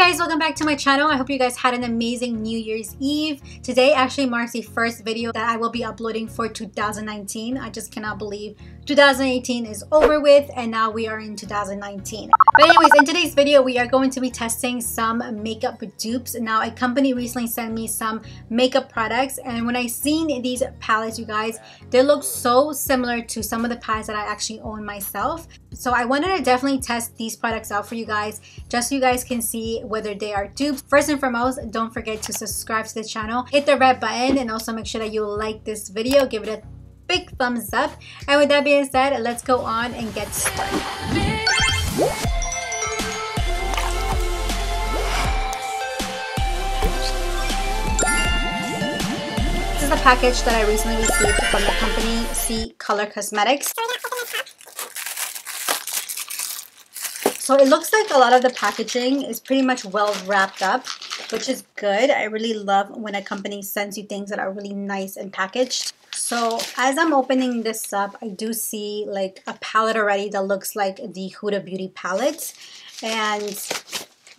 guys, welcome back to my channel. I hope you guys had an amazing New Year's Eve. Today actually marks the first video that I will be uploading for 2019. I just cannot believe 2018 is over with and now we are in 2019. But anyways, in today's video we are going to be testing some makeup dupes. Now a company recently sent me some makeup products, and when I seen these palettes, you guys, they look so similar to some of the palettes that I actually own myself. So I wanted to definitely test these products out for you guys, just so you guys can see whether they are dupes. First and foremost, don't forget to subscribe to the channel, hit the red button, and also make sure that you like this video, give it a big thumbs up. And with that being said, let's go on and get started. This is the package that I recently received from the company ccolorcosmetics. So it looks like a lot of the packaging is pretty much well wrapped up, which is good. I really love when a company sends you things that are really nice and packaged. So as I'm opening this up, I do see like a palette already that looks like the Huda Beauty palette. And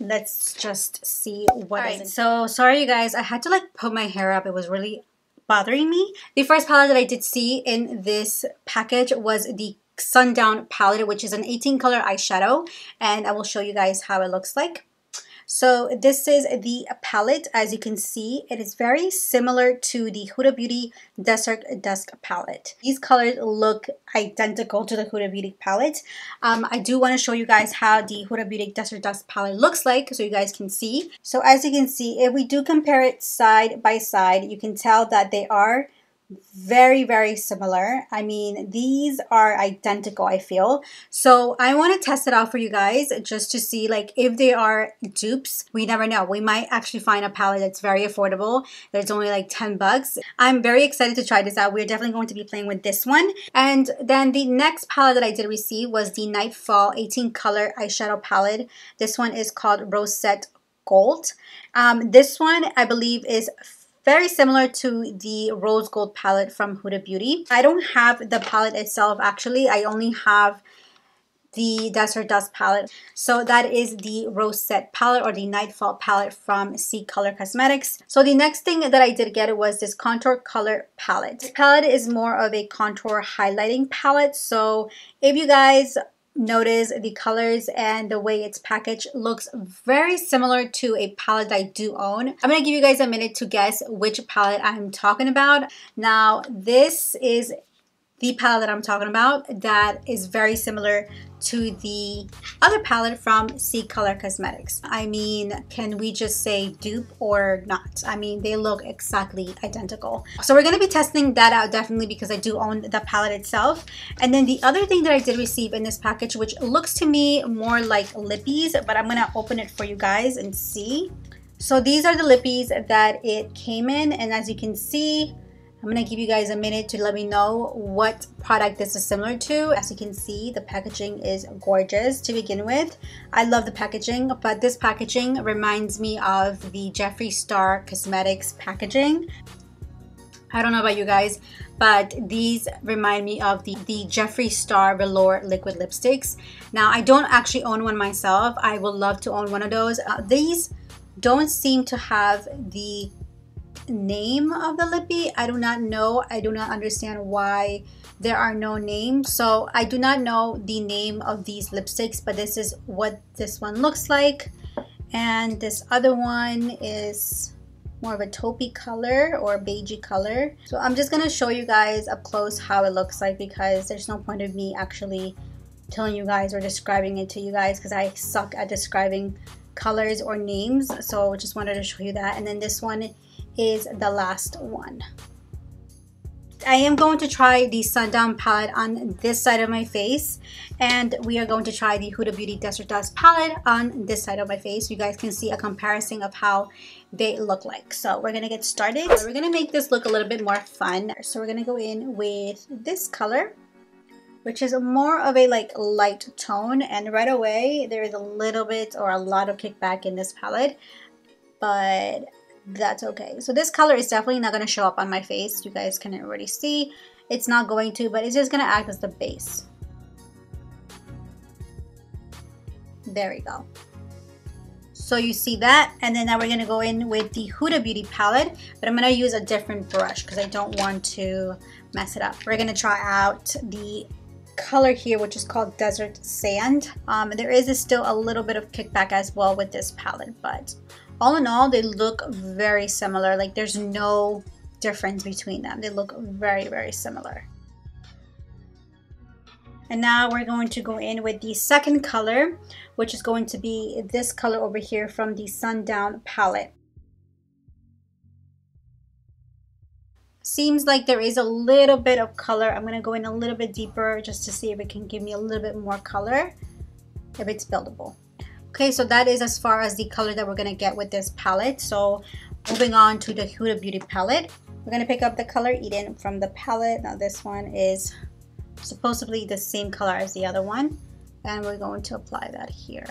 let's just see what is it. So sorry you guys, I had to like put my hair up. It was really bothering me. The first palette that I did see in this package was the Sundown palette, which is an 18 color eyeshadow, and I will show you guys how it looks like. So this is the palette. As you can see, it is very similar to the Huda Beauty Desert Dusk palette. These colors look identical to the Huda Beauty palette. I do want to show you guys how the Huda Beauty Desert Dusk palette looks like so you guys can see. So as you can see, if we do compare it side by side, you can tell that they are very similar. I mean, these are identical, I feel. So I want to test it out for you guys just to see like if they are dupes. We never know. We might actually find a palette that's very affordable. There's only like 10 bucks. I'm very excited to try this out. We're definitely going to be playing with this one. And then the next palette that I did receive was the Nightfall 18 color eyeshadow palette. This one is called Rosette Gold. This one I believe is very similar to the Rose Gold palette from Huda Beauty. I don't have the palette itself actually. I only have the Desert Dusk palette. So that is the Rosette palette or the Nightfall palette from ccolorcosmetics. So the next thing that I did get was this Contour Color palette. This palette is more of a contour highlighting palette. So if you guys notice, the colors and the way it's packaged looks very similar to a palette that I do own. I'm gonna give you guys a minute to guess which palette I'm talking about. Now this is the palette that I'm talking about that is very similar to the other palette from ccolorcosmetics. I mean, can we just say dupe or not? I mean, they look exactly identical. So we're going to be testing that out definitely because I do own the palette itself. And then the other thing that I did receive in this package, which looks to me more like lippies, but I'm going to open it for you guys and see. So these are the lippies that it came in, and as you can see, I'm going to give you guys a minute to let me know what product this is similar to. As you can see, the packaging is gorgeous to begin with. I love the packaging, but this packaging reminds me of the Jeffree Star Cosmetics packaging. I don't know about you guys, but these remind me of the Jeffree Star Velour liquid lipsticks. Now, I don't actually own one myself. I would love to own one of those. These don't seem to have the name of the lippy. I do not know. I do not understand why there are no names. So I do not know the name of these lipsticks, but this is what this one looks like. And this other one is more of a taupey color or beigey color. So I'm just going to show you guys up close how it looks like because there's no point of me actually telling you guys or describing it to you guys because I suck at describing colors or names. So just wanted to show you that. And then this one is the last one. I am going to try the Sundown palette on this side of my face, and we are going to try the Huda Beauty Desert Dusk palette on this side of my face. You guys can see a comparison of how they look like. So we're gonna get started. We're gonna make this look a little bit more fun. So we're gonna go in with this color, which is more of a like light tone, and right away there is a little bit or a lot of kickback in this palette, but that's okay. So this color is definitely not going to show up on my face. You guys can already see it's not going to, but it's just going to act as the base. There we go. So you see that, and then now we're gonna go in with the Huda Beauty palette, but I'm gonna use a different brush because I don't want to mess it up. We're gonna try out the color here, which is called Desert Sand. There is still a little bit of kickback as well with this palette, but all in all, they look very similar. Like there's no difference between them. They look very, very similar. And now we're going to go in with the second color, which is going to be this color over here from the Sundown palette. Seems like there is a little bit of color. I'm going to go in a little bit deeper just to see if it can give me a little bit more color, if it's buildable. Okay, so that is as far as the color that we're going to get with this palette. So moving on to the Huda Beauty palette, we're going to pick up the color Eden from the palette. Now this one is supposedly the same color as the other one, and we're going to apply that here.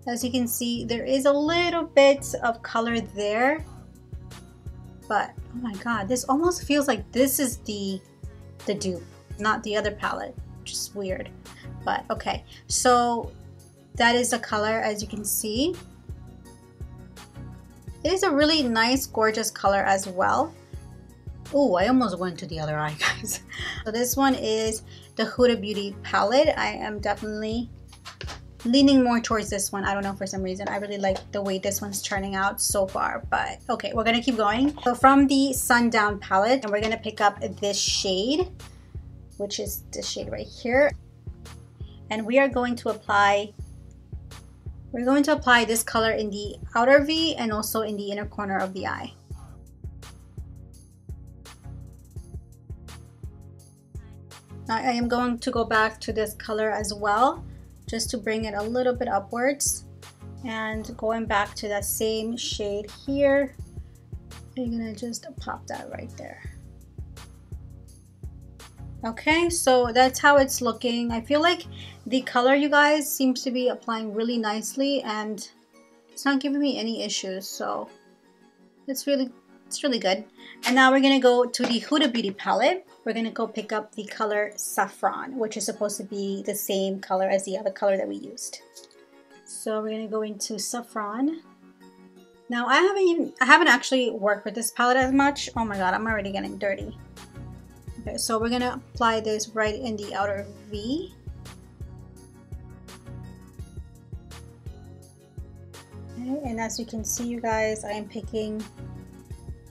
As you can see, there is a little bit of color there, but oh my god, this almost feels like this is the dupe, not the other palette, which is weird. But okay, so that is the color. As you can see, it is a really nice, gorgeous color as well. Oh, I almost went to the other eye, guys. So this one is the Huda Beauty palette. I am definitely leaning more towards this one. I don't know, for some reason I really like the way this one's turning out so far, but okay, we're gonna keep going. So from the Sundown palette, and we're gonna pick up this shade, which is this shade right here, and we are going to apply this color in the outer V and also in the inner corner of the eye. Now I am going to go back to this color as well, just to bring it a little bit upwards, and going back to that same shade here, you're gonna just pop that right there. Okay, so that's how it's looking. I feel like the color, you guys, seems to be applying really nicely, and it's not giving me any issues, so it's really good. And now we're gonna go to the Huda Beauty palette. We're gonna go pick up the color Saffron, which is supposed to be the same color as the other color that we used. So we're gonna go into Saffron. Now I haven't actually worked with this palette as much. Oh my god, I'm already getting dirty. Okay, so we're gonna apply this right in the outer V. Okay, and as you can see, you guys, I am picking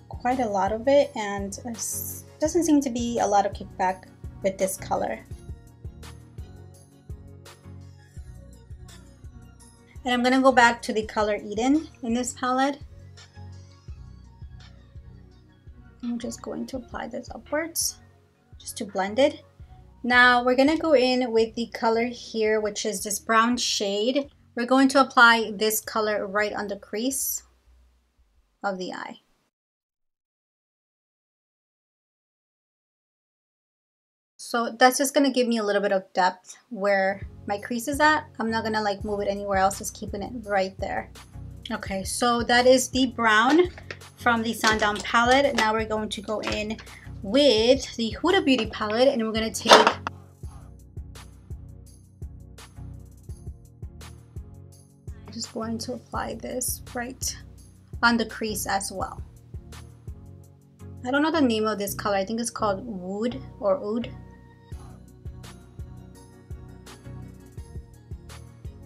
quite a lot of it, and there doesn't seem to be a lot of kickback with this color. And I'm gonna go back to the color Eden in this palette. I'm just going to apply this upwards just to blend it. Now we're gonna go in with the color here, which is this brown shade. We're going to apply this color right on the crease of the eye. So that's just gonna give me a little bit of depth where my crease is at. I'm not gonna like move it anywhere else, just keeping it right there. Okay, so that is the brown from the Sundown palette. Now we're going to go in with the Huda Beauty palette, and we're gonna take I'm just going to apply this right on the crease as well. I don't know the name of this color. I think it's called Wood or Oud.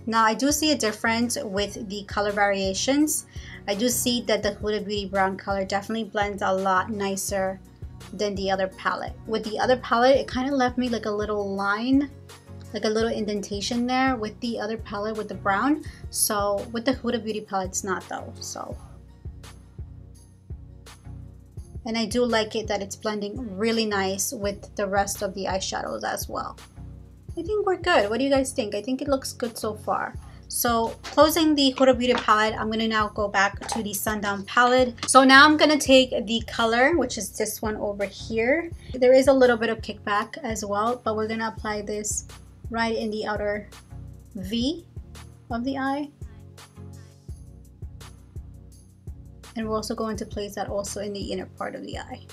Now I do see a difference with the color variations. I do see that the Huda Beauty brown color definitely blends a lot nicer than the other palette. With the other palette, it kind of left me like a little line, like a little indentation there with the other palette with the brown. So with the Huda Beauty palette, it's not though. So, and I do like it that it's blending really nice with the rest of the eyeshadows as well. I think we're good. What do you guys think? I think it looks good so far. So closing the Huda Beauty palette, I'm going to now go back to the Sundown palette. So now I'm going to take the color, which is this one over here. There is a little bit of kickback as well, but we're going to apply this right in the outer V of the eye. And we're also going to place that also in the inner part of the eye.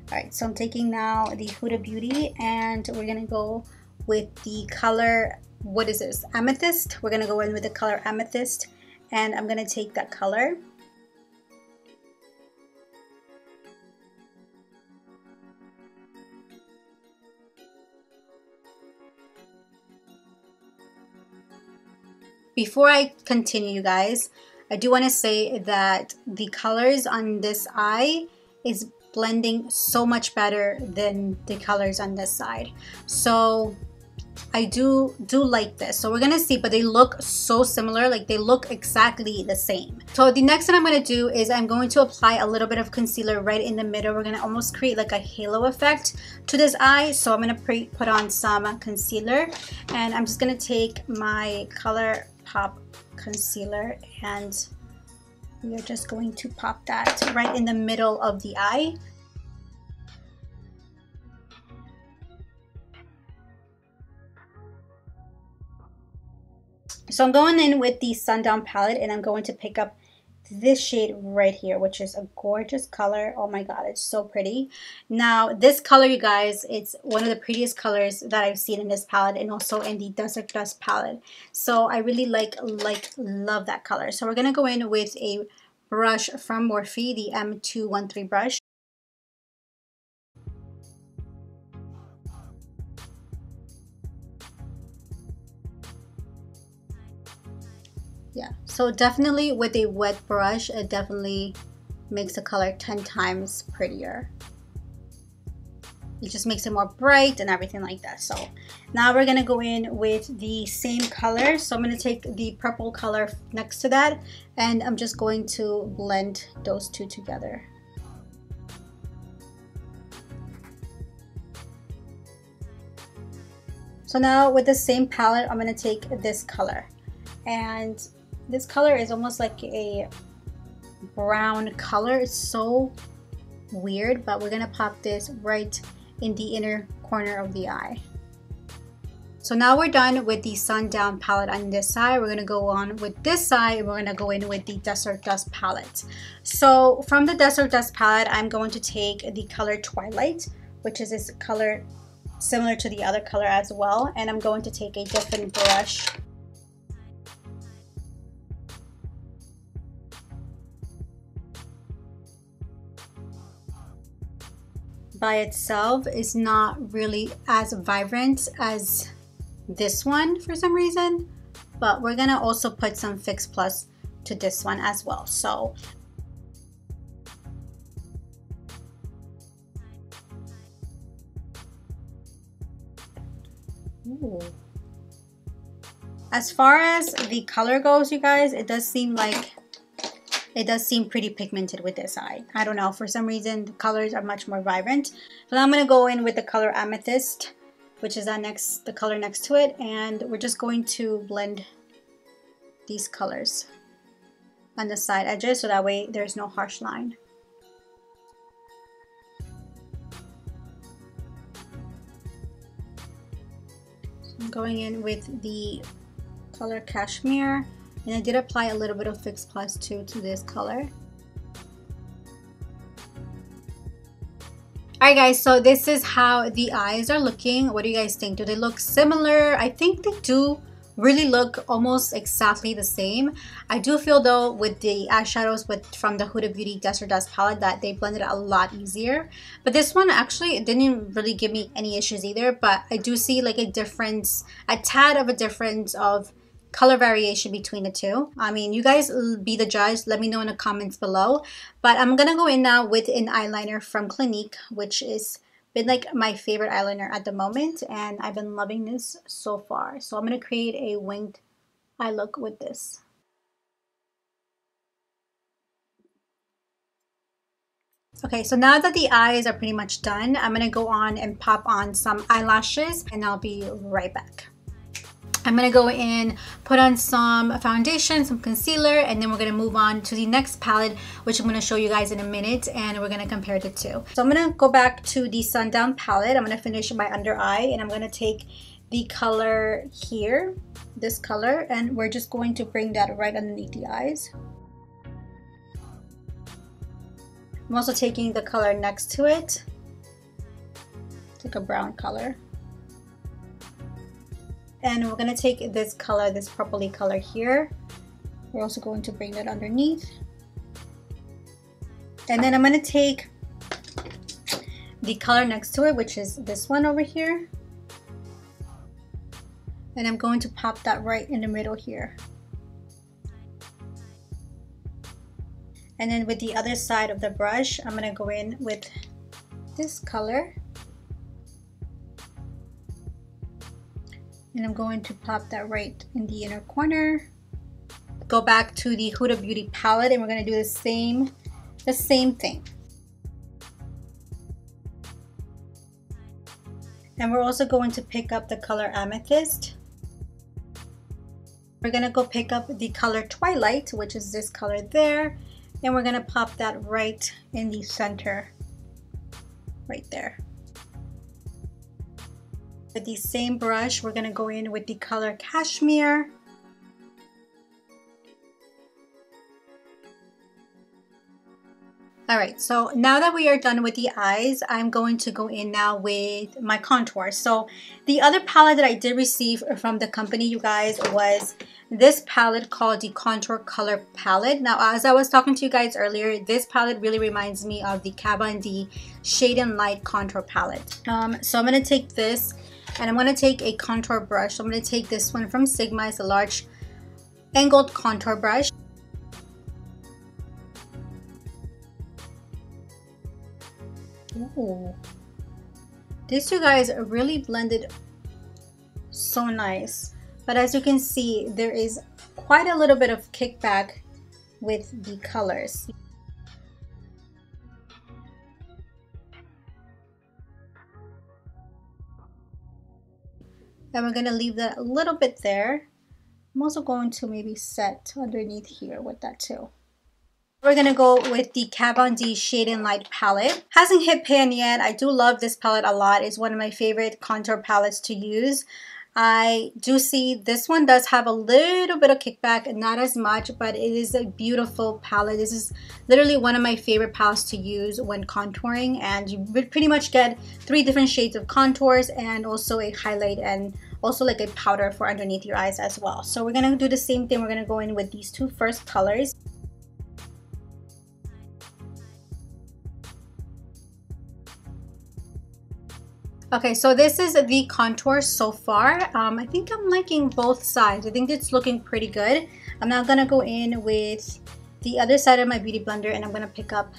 Alright, so I'm taking now the Huda Beauty, and we're going to go with the color, what is this, amethyst. We're gonna go in with the color amethyst, and I'm gonna take that color. Before I continue, you guys, I do want to say that the colors on this eye is blending so much better than the colors on this side. So I do like this. So we're gonna see, but they look so similar, like they look exactly the same. So the next thing I'm gonna do is I'm going to apply a little bit of concealer right in the middle. We're gonna almost create like a halo effect to this eye. So I'm gonna put on some concealer, and I'm just gonna take my Color Pop concealer, and we're just going to pop that right in the middle of the eye. So I'm going in with the Sundown palette, and I'm going to pick up this shade right here, which is a gorgeous color. Oh my god, it's so pretty. Now this color, you guys, it's one of the prettiest colors that I've seen in this palette, and also in the Desert Dust palette. So I really love that color. So we're gonna go in with a brush from Morphe, the M213 brush. Yeah, so definitely with a wet brush, it definitely makes the color 10 times prettier. It just makes it more bright and everything like that. So now we're gonna go in with the same color. So I'm gonna take the purple color next to that, and I'm just going to blend those two together. So now with the same palette, I'm gonna take this color, and this color is almost like a brown color. It's so weird, but we're gonna pop this right in the inner corner of the eye. So now we're done with the Sundown palette on this side. We're gonna go on with this side, and we're gonna go in with the Desert Dust palette. So from the Desert Dust palette, I'm going to take the color Twilight, which is this color similar to the other color as well, and I'm going to take a different brush. By itself is not really as vibrant as this one for some reason, but we're gonna also put some Fix Plus to this one as well. So ooh. As far as the color goes, you guys, it does seem pretty pigmented with this eye. I don't know, for some reason the colors are much more vibrant. So now I'm gonna go in with the color Amethyst, which is the color next to it, and we're just going to blend these colors on the side edges so that way there's no harsh line. So I'm going in with the color Cashmere, and I did apply a little bit of Fix Plus too to this color. Alright guys, so this is how the eyes are looking. What do you guys think? Do they look similar? I think they do really look almost exactly the same. I do feel though with the eyeshadows from the Huda Beauty Desert Dust palette that they blended a lot easier. But this one actually didn't really give me any issues either, but I do see like a difference, a tad of a difference of color variation between the two. I mean, you guys be the judge. Let me know in the comments below. But I'm gonna go in now with an eyeliner from Clinique, which is been like my favorite eyeliner at the moment, and I've been loving this so far. So I'm gonna create a winged eye look with this. Okay, so now that the eyes are pretty much done, I'm gonna go on and pop on some eyelashes, and I'll be right back. I'm gonna go in, put on some foundation, some concealer, and then we're gonna move on to the next palette, which I'm gonna show you guys in a minute, and we're gonna compare the two. So I'm gonna go back to the Sundown palette. I'm gonna finish my under eye, and I'm gonna take the color here, this color, and we're just going to bring that right underneath the eyes. I'm also taking the color next to it. It's like a brown color. And we're going to take this color, this purpley color here. We're also going to bring that underneath. And then I'm going to take the color next to it, which is this one over here. And I'm going to pop that right in the middle here. And then with the other side of the brush, I'm going to go in with this color. And I'm going to pop that right in the inner corner. Go back to the Huda Beauty palette and we're going to do the same thing. And we're also going to pick up the color Amethyst. We're going to go pick up the color Twilight, which is this color there. And we're going to pop that right in the center, right there. With the same brush, we're going to go in with the color Cashmere. Alright, so now that we are done with the eyes, I'm going to go in now with my contour. So the other palette that I did receive from the company, you guys, was this palette called the Contour Color Palette. Now, as I was talking to you guys earlier, this palette really reminds me of the Kat D Shade and Light Contour Palette. So I'm going to take this and I'm going to take a contour brush. So I'm going to take this one from Sigma. It's a large angled contour brush. Ooh. These two guys are really blended so nice, but as you can see, there is quite a little bit of kickback with the colors. And we're going to leave that a little bit there. I'm also going to maybe set underneath here with that too. We're going to go with the Kat D Shade and Light palette. Hasn't hit pan yet. I do love this palette a lot. It's one of my favorite contour palettes to use. I do see this one does have a little bit of kickback, not as much, but it is a beautiful palette. This is literally one of my favorite palettes to use when contouring, and you would pretty much get 3 different shades of contours and also a highlight and also like a powder for underneath your eyes as well. So we're going to do the same thing. We're going to go in with these 2 first colors. Okay, so this is the contour so far. I think I'm liking both sides. I think it's looking pretty good. I'm now gonna go in with the other side of my beauty blender and I'm gonna pick up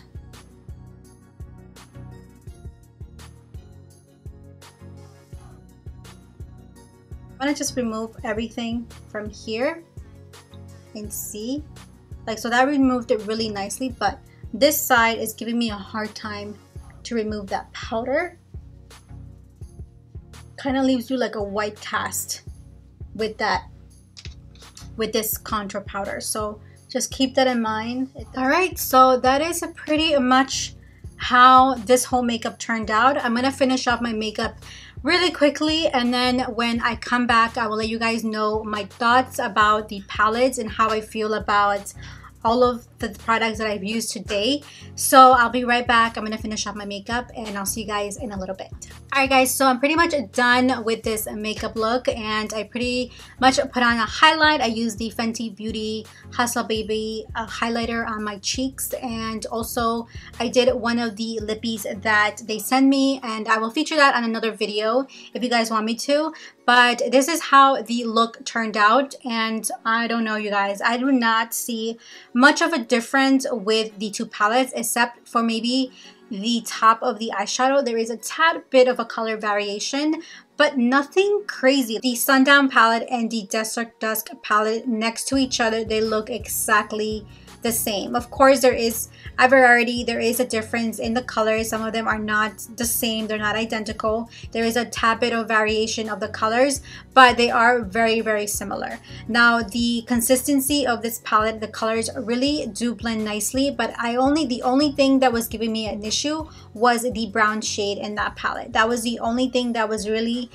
I'm gonna just remove everything from here and see. Like, so that removed it really nicely, but this side is giving me a hard time to remove that powder. Kind of leaves you like a white cast with this contour powder, so just keep that in mind. All right, so that is pretty much how this whole makeup turned out. I'm gonna finish off my makeup really quickly, and then when I come back I will let you guys know my thoughts about the palettes and how I feel about all of the products that I've used today. So I'll be right back. I'm gonna finish off my makeup and I'll see you guys in a little bit. Alright guys, so I'm pretty much done with this makeup look, and I pretty much put on a highlight. I used the Fenty Beauty Hustle Baby highlighter on my cheeks, and also I did one of the lippies that they sent me, and I will feature that on another video if you guys want me to. But this is how the look turned out, and I don't know, you guys, I do not see much of a difference with the 2 palettes, except for maybe the top of the eyeshadow. There is a tad bit of a color variation, but nothing crazy. The Sundown palette and the Desert Dusk palette next to each other, they look exactly the same. Of course, there is a variety, there is a difference in the colors. Some of them are not the same, they're not identical. There is a tad bit of variation of the colors, but they are very, very similar. Now, the consistency of this palette, the colors really do blend nicely, but the only thing that was giving me an issue was the brown shade in that palette. That was the only thing that was really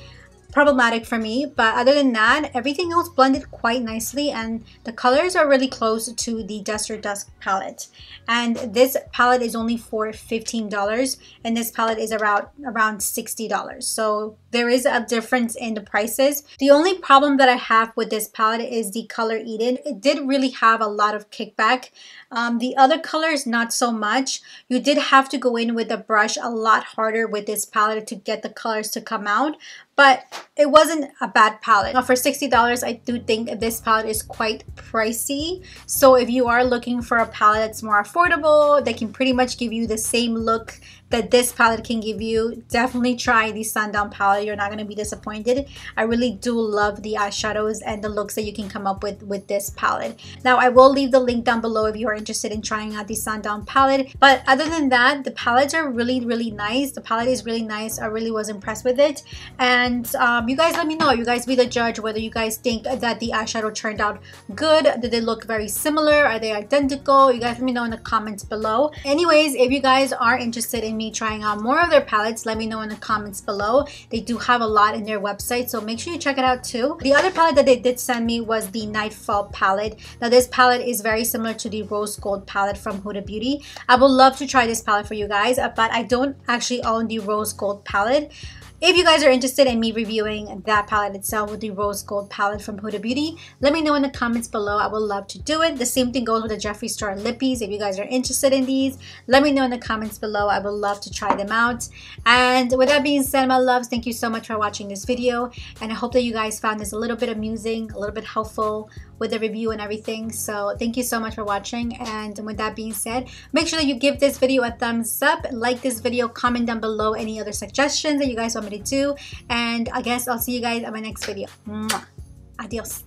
problematic for me. But other than that, everything else blended quite nicely, and the colors are really close to the Desert Dusk palette. And this palette is only for $15, and this palette is around $60. So there is a difference in the prices. The only problem that I have with this palette is the color Eden. It did really have a lot of kickback. The other colors, not so much. You did have to go in with a brush a lot harder with this palette to get the colors to come out, but it wasn't a bad palette. Now for $60, I do think this palette is quite pricey. So if you are looking for a palette that's more affordable, that can pretty much give you the same look that this palette can give you, definitely try the Sundown palette. You're not going to be disappointed. I really do love the eyeshadows and the looks that you can come up with this palette. Now I will leave the link down below if you are interested in trying out the Sundown palette. But other than that, the palettes are really nice. The palette is really nice. I really was impressed with it. And you guys let me know. You guys be the judge whether you guys think that the eyeshadow turned out good. Did they look very similar? Are they identical? You guys let me know in the comments below. Anyways, if you guys are interested in me trying out more of their palettes, let me know in the comments below. They do have a lot in their website, so make sure you check it out too. The other palette that they did send me was the Nightfall palette. Now this palette is very similar to the Rose Gold palette from Huda Beauty. I would love to try this palette for you guys, but I don't actually own the Rose Gold palette. If you guys are interested in me reviewing that palette itself with the Rose Gold palette from Huda Beauty, let me know in the comments below. I would love to do it. The same thing goes with the Jeffree Star lippies. If you guys are interested in these, let me know in the comments below. I would love to try them out. And with that being said, my loves, thank you so much for watching this video. And I hope that you guys found this a little bit amusing, a little bit helpful with the review and everything. So thank you so much for watching. And with that being said, make sure that you give this video a thumbs up, like this video, comment down below any other suggestions that you guys want me to do. And I guess I'll see you guys in my next video. Mwah. Adios.